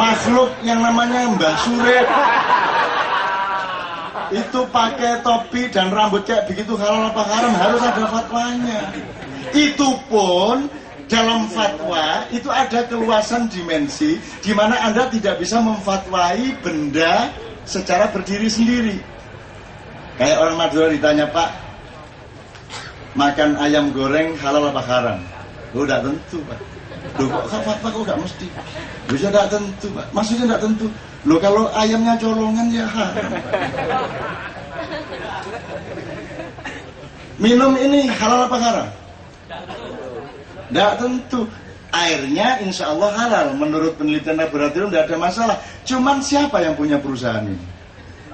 makhluk yang namanya Mbah Surip itu pakai topi dan rambut kayak begitu halal apa haram, harus ada fatwanya. Itu pun dalam fatwa itu ada keluasan dimensi di mana Anda tidak bisa memfatwai benda secara berdiri sendiri. Kayak orang Madura ditanya, Pak, makan ayam goreng halal apa haram? Oh, tidak tentu, Pak. Loh, kok fatwa kok tidak mesti? Bisa tidak tentu, Pak. Maksudnya tidak tentu. Loh, kalau ayamnya colongan ya haram, Pak. Minum ini halal apa haram? Tidak tentu. Airnya insya Allah halal. Menurut penelitian laboratorium tidak ada masalah. Cuman siapa yang punya perusahaan ini?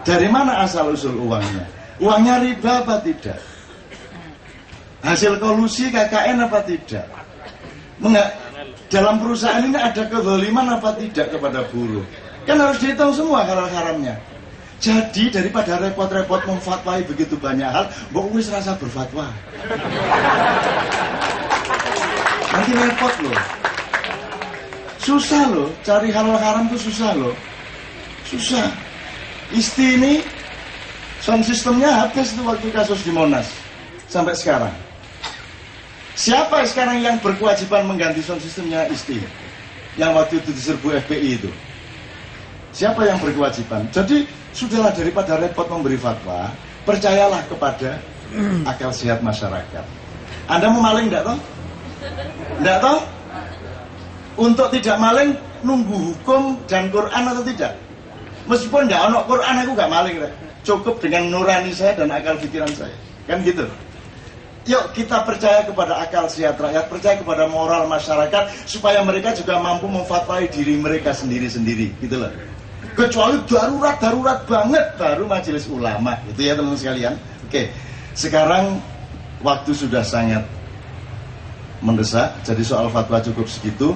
Dari mana asal-usul uangnya? Uangnya riba apa tidak? Hasil kolusi KKN apa tidak? Dalam perusahaan ini ada kezaliman apa tidak kepada buruh? Kan harus dihitung semua halal haramnya. Jadi daripada repot-repot memfatwai begitu banyak hal, mbok wis rasa berfatwa. Nanti repot loh. Susah loh, cari halal haram itu susah loh. Susah. Isti ini sound systemnya habis itu waktu kasus di Monas sampai sekarang. Siapa sekarang yang berkewajiban mengganti sound systemnya Isti yang waktu itu diserbu FPI itu? Siapa yang berkewajiban? Jadi sudahlah, daripada repot memberi fatwa, percayalah kepada akal sehat masyarakat. Anda mau maling enggak toh? Enggak toh? Untuk tidak maling nunggu hukum dan Quran atau tidak? Meskipun enggak ono Quran aku enggak maling. Cukup dengan nurani saya dan akal pikiran saya. Kan gitu. Yuk kita percaya kepada akal sehat rakyat, percaya kepada moral masyarakat supaya mereka juga mampu memfatwai diri mereka sendiri-sendiri, gitu loh. Kecuali darurat banget baru majelis ulama, gitu ya teman-teman sekalian. Oke, sekarang waktu sudah sangat mendesak, jadi soal fatwa cukup segitu.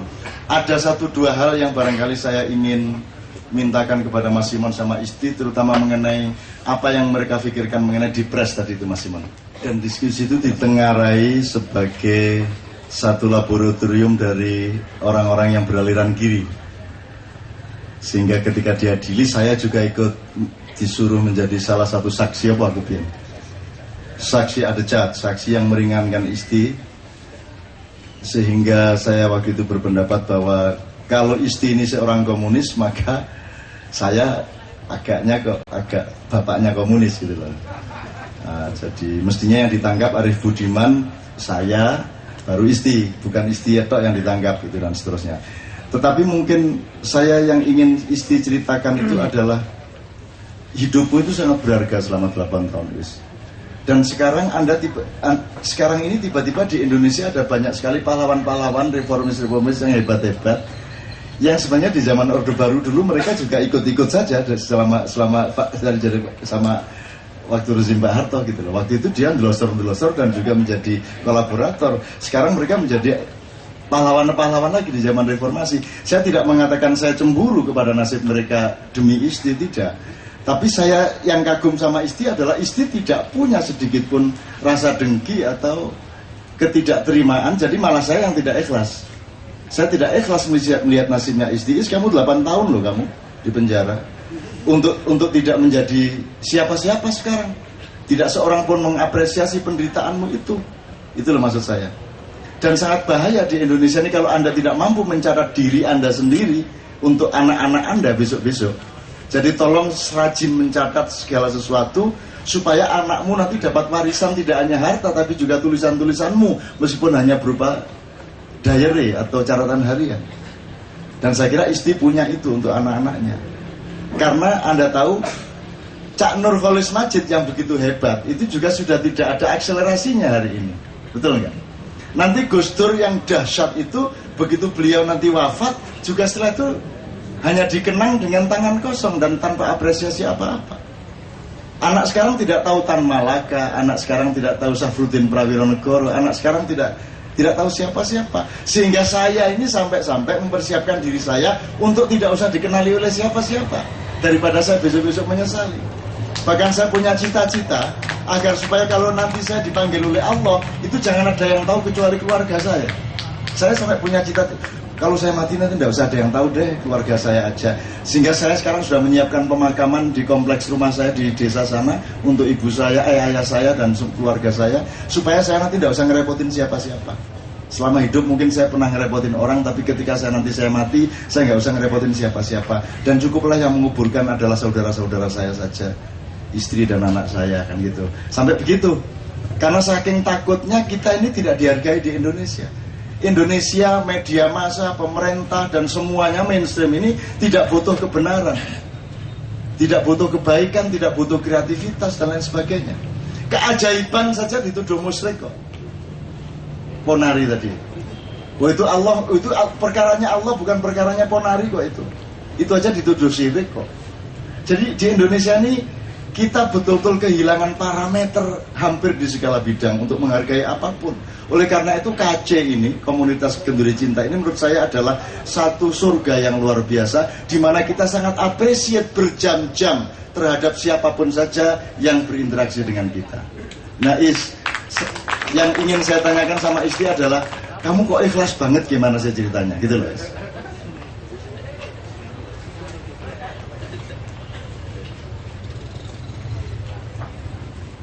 Ada 1-2 hal yang barangkali saya ingin mintakan kepada Mas Simon sama Isti, terutama mengenai apa yang mereka pikirkan mengenai Dipres tadi itu, Mas Simon. Dan diskusi itu ditengarai sebagai satu laboratorium dari orang-orang yang beraliran kiri. Sehingga ketika diadili, saya juga ikut disuruh menjadi salah satu saksi apa aku bilang. Saksi adecat, saksi yang meringankan Isti. Sehingga saya waktu itu berpendapat bahwa kalau Isti ini seorang komunis, maka saya agak bapaknya komunis gitu loh. Nah, jadi mestinya yang ditangkap Arif Budiman, saya, baru Isti, bukan Isti atau yang ditangkap gitu dan seterusnya. Tetapi mungkin saya yang ingin Isti ceritakan itu adalah hidupku itu sangat berharga selama 8 tahun, Wis. Dan sekarang sekarang ini tiba-tiba di Indonesia ada banyak sekali pahlawan-pahlawan reformis-reformis yang hebat-hebat, yang sebenarnya di zaman Orde Baru dulu mereka juga ikut-ikut saja selama sama waktu rezim Pak Harto gitu loh. Waktu itu dia ndelosor-ndelosor dan juga menjadi kolaborator. Sekarang mereka menjadi pahlawan-pahlawan lagi di zaman reformasi. Saya tidak mengatakan saya cemburu kepada nasib mereka demi Isti, tidak. Tapi saya yang kagum sama Isti adalah Isti tidak punya sedikit pun rasa dengki atau ketidakterimaan. Jadi malah saya yang tidak ikhlas. Saya tidak ikhlas melihat nasibnya Isti. Kamu 8 tahun loh kamu di penjara. Untuk tidak menjadi siapa-siapa sekarang. Tidak seorang pun mengapresiasi penderitaanmu itu. Itu loh maksud saya. Dan sangat bahaya di Indonesia ini kalau Anda tidak mampu mencatat diri Anda sendiri untuk anak-anak Anda besok-besok. Jadi tolong rajin mencatat segala sesuatu supaya anakmu nanti dapat warisan tidak hanya harta tapi juga tulisan-tulisanmu meskipun hanya berupa diary atau catatan harian. Dan saya kira Isti punya itu untuk anak-anaknya. Karena Anda tahu Cak Nur Kholis Majid yang begitu hebat itu juga sudah tidak ada akselerasinya hari ini. Betul nggak? Nanti Gus Dur yang dahsyat itu begitu beliau nanti wafat juga setelah itu hanya dikenang dengan tangan kosong dan tanpa apresiasi apa-apa. Anak sekarang tidak tahu Tan Malaka, anak sekarang tidak tahu Safruddin Prawironegoro, anak sekarang tidak tahu siapa-siapa. Sehingga saya ini sampai-sampai mempersiapkan diri saya untuk tidak usah dikenali oleh siapa-siapa daripada saya besok-besok menyesali. Bahkan saya punya cita-cita agar supaya kalau nanti saya dipanggil oleh Allah itu jangan ada yang tahu kecuali keluarga saya. Saya sampai punya cita-cita Kalau saya mati nanti tidak usah ada yang tahu deh, keluarga saya aja. Sehingga saya sekarang sudah menyiapkan pemakaman di kompleks rumah saya di desa sana untuk ibu saya, ayah saya dan keluarga saya, supaya saya nanti tidak usah ngerepotin siapa-siapa. Selama hidup mungkin saya pernah ngerepotin orang, tapi ketika saya mati, saya nggak usah ngerepotin siapa-siapa. Dan cukuplah yang menguburkan adalah saudara-saudara saya saja, istri dan anak saya, kan gitu. Sampai begitu. Karena saking takutnya kita ini tidak dihargai di Indonesia. Indonesia, media massa, pemerintah, dan semuanya mainstream ini tidak butuh kebenaran, tidak butuh kebaikan, tidak butuh kreativitas, dan lain sebagainya. Keajaiban saja dituduh musyrik kok. Ponari tadi. Oh, itu Allah, itu perkaranya Allah, bukan perkaranya Ponari kok itu. Itu aja dituduh syirik kok. Jadi di Indonesia ini kita betul-betul kehilangan parameter hampir di segala bidang untuk menghargai apapun. Oleh karena itu KC ini, komunitas Kenduri Cinta ini menurut saya adalah satu surga yang luar biasa, di mana kita sangat appreciate berjam-jam terhadap siapapun saja yang berinteraksi dengan kita. Nah yang ingin saya tanyakan sama istri adalah, kamu kok ikhlas banget, gimana sih ceritanya? Gitu loh Is.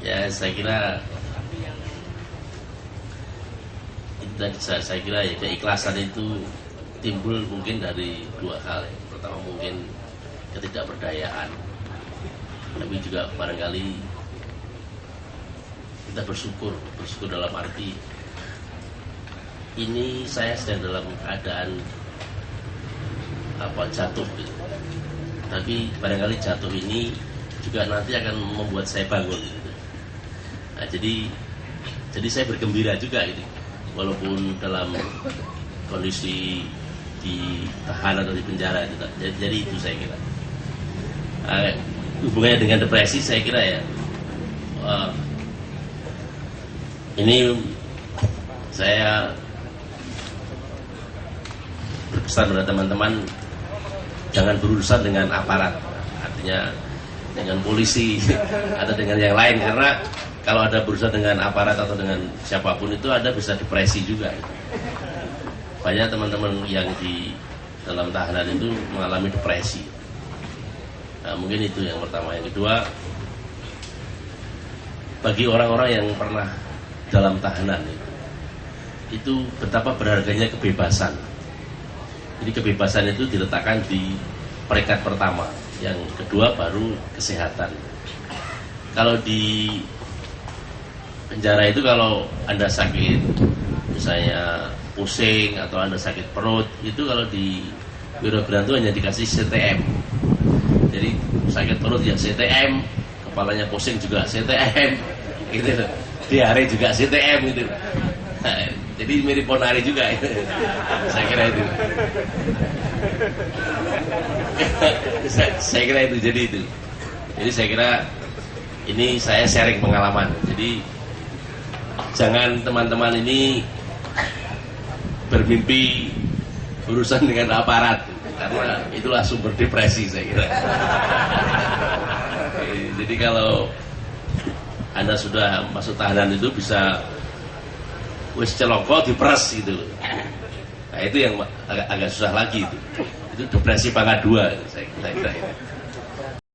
Ya, saya kira ya keikhlasan itu timbul mungkin dari dua hal. Pertama mungkin ketidakberdayaan, tapi juga barangkali kita bersyukur dalam arti ini saya sedang dalam keadaan jatuh gitu. Tapi barangkali jatuh ini juga nanti akan membuat saya bangun gitu. Nah, jadi saya bergembira juga gitu. Walaupun dalam kondisi ditahan atau di penjara itu. Jadi itu saya kira. Hubungannya dengan depresi saya kira ya. Ini saya berpesan pada teman-teman, jangan berurusan dengan aparat, artinya dengan polisi atau dengan yang lain, karena kalau ada berurusan dengan aparat atau dengan siapapun itu ada bisa depresi juga. Banyak teman-teman yang di dalam tahanan itu mengalami depresi. Nah, mungkin itu yang pertama. Yang kedua, bagi orang-orang yang pernah dalam tahanan itu betapa berharganya kebebasan. Jadi kebebasan itu diletakkan di peringkat pertama. Yang kedua baru kesehatan. Kalau di penjara itu kalau Anda sakit, misalnya pusing atau Anda sakit perut, itu kalau di Wirobiranto hanya dikasih CTM. Jadi sakit perut ya CTM, kepalanya pusing juga CTM, gitu. Diare juga CTM gitu. Nah, jadi mirip Ponari juga, saya kira itu. saya kira itu, jadi itu. Jadi saya kira ini saya sharing pengalaman. Jadi jangan teman-teman ini bermimpi berurusan dengan aparat, karena itulah sumber depresi saya kira. Jadi kalau Anda sudah masuk tahanan itu bisa wis celoko diperas gitu. Nah itu yang agak susah lagi itu. Itu depresi pangkat 2 saya kira.